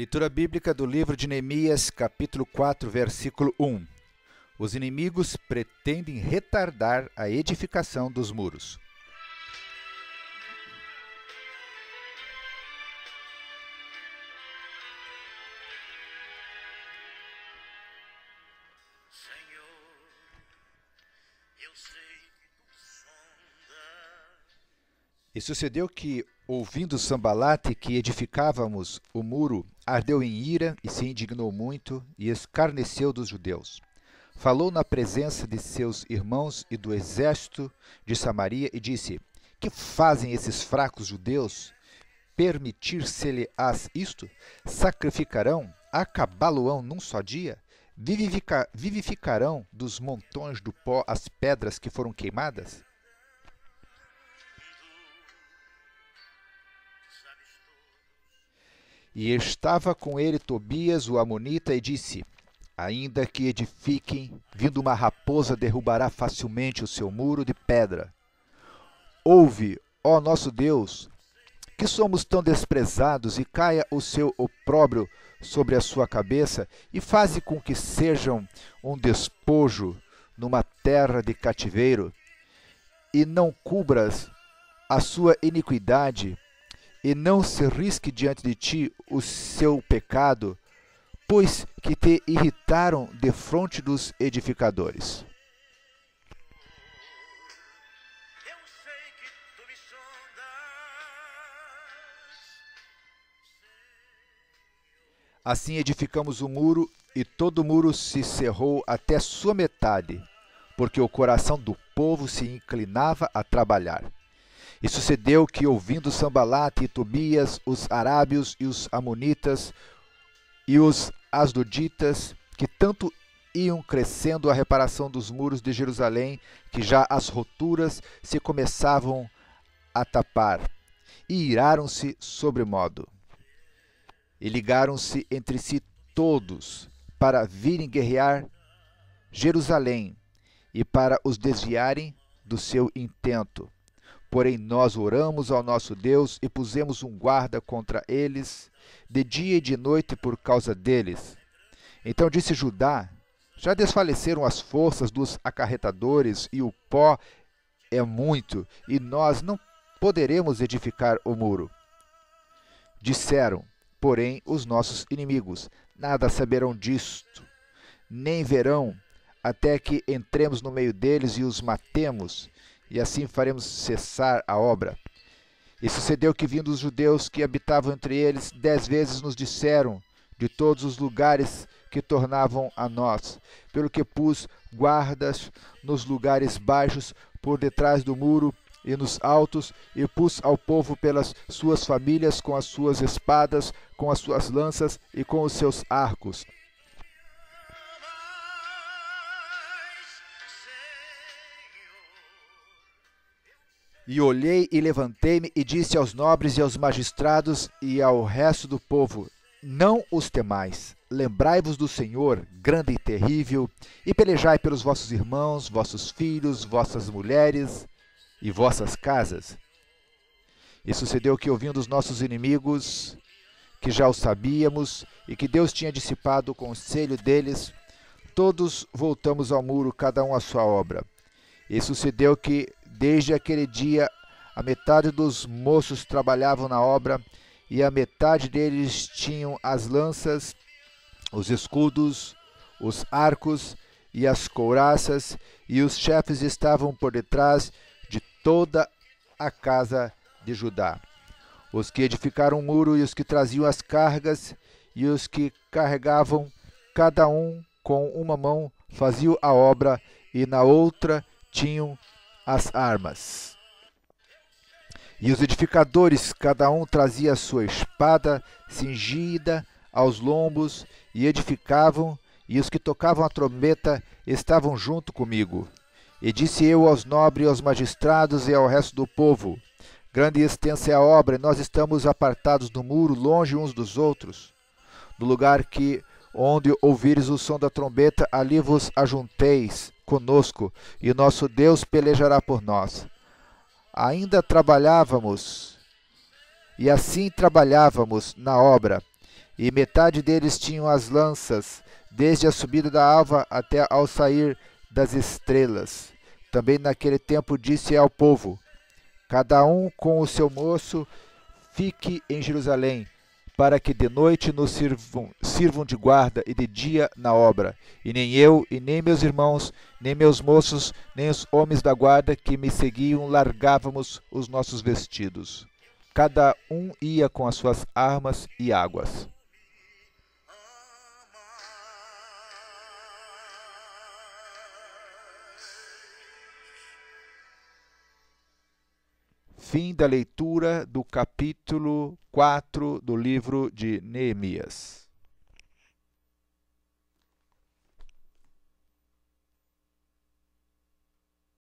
Leitura bíblica do livro de Neemias, capítulo 4, versículo 1. Os inimigos pretendem retardar a edificação dos muros. E sucedeu que, ouvindo Sambalate que edificávamos o muro, ardeu em ira e se indignou muito e escarneceu dos judeus. Falou na presença de seus irmãos e do exército de Samaria e disse: Que fazem esses fracos judeus? Permitir-se-lhes isto? Sacrificarão? Acabá-lo-ão num só dia? Vivificarão dos montões do pó as pedras que foram queimadas? E estava com ele Tobias, o amonita, e disse: Ainda que edifiquem, vindo uma raposa derrubará facilmente o seu muro de pedra. Ouve, ó nosso Deus, que somos tão desprezados, e caia o seu opróbrio sobre a sua cabeça, e faze com que sejam um despojo numa terra de cativeiro, e não cubras a sua iniquidade, e não se risque diante de ti o seu pecado, pois que te irritaram defronte dos edificadores. Assim edificamos o muro, e todo o muro se cerrou até sua metade, porque o coração do povo se inclinava a trabalhar. E sucedeu que, ouvindo Sambalate e Tobias, os arábios e os amonitas e os asdoditas, que tanto iam crescendo a reparação dos muros de Jerusalém, que já as roturas se começavam a tapar, e iraram-se sobremodo. E ligaram-se entre si todos para virem guerrear Jerusalém e para os desviarem do seu intento. Porém nós oramos ao nosso Deus e pusemos um guarda contra eles, de dia e de noite por causa deles. Então disse Judá: Já desfaleceram as forças dos acarretadores, e o pó é muito, e nós não poderemos edificar o muro. Disseram, porém, os nossos inimigos: Nada saberão disto, nem verão, até que entremos no meio deles e os matemos, e assim faremos cessar a obra. E sucedeu que, vindo os judeus que habitavam entre eles, 10 vezes nos disseram de todos os lugares que tornavam a nós, pelo que pus guardas nos lugares baixos, por detrás do muro e nos altos, e pus ao povo pelas suas famílias, com as suas espadas, com as suas lanças e com os seus arcos. E olhei e levantei-me e disse aos nobres e aos magistrados e ao resto do povo: Não os temais, lembrai-vos do Senhor, grande e terrível, e pelejai pelos vossos irmãos, vossos filhos, vossas mulheres e vossas casas. E sucedeu que, ouvindo os nossos inimigos, que já o sabíamos, e que Deus tinha dissipado o conselho deles, todos voltamos ao muro, cada um à sua obra. E sucedeu que, desde aquele dia, a metade dos moços trabalhavam na obra, e a metade deles tinham as lanças, os escudos, os arcos e as couraças, e os chefes estavam por detrás de toda a casa de Judá. Os que edificaram o muro e os que traziam as cargas, e os que carregavam, cada um com uma mão faziam a obra, e na outra tinham as armas. E os edificadores, cada um trazia a sua espada cingida aos lombos, e edificavam, e os que tocavam a trombeta estavam junto comigo. E disse eu aos nobres, aos magistrados e ao resto do povo: Grande e extensa é a obra, e nós estamos apartados do muro, longe uns dos outros. No lugar onde ouvires o som da trombeta, ali vos ajunteis conosco, e nosso Deus pelejará por nós. Ainda trabalhávamos, e assim trabalhávamos na obra, e metade deles tinham as lanças, desde a subida da alva até ao sair das estrelas. Também naquele tempo disse ao povo: cada um com o seu moço fique em Jerusalém, para que de noite nos sirvam de guarda e de dia na obra. E nem eu, e nem meus irmãos, nem meus moços, nem os homens da guarda que me seguiam largávamos os nossos vestidos. Cada um ia com as suas armas e águas. Fim da leitura do capítulo 4 do livro de Neemias.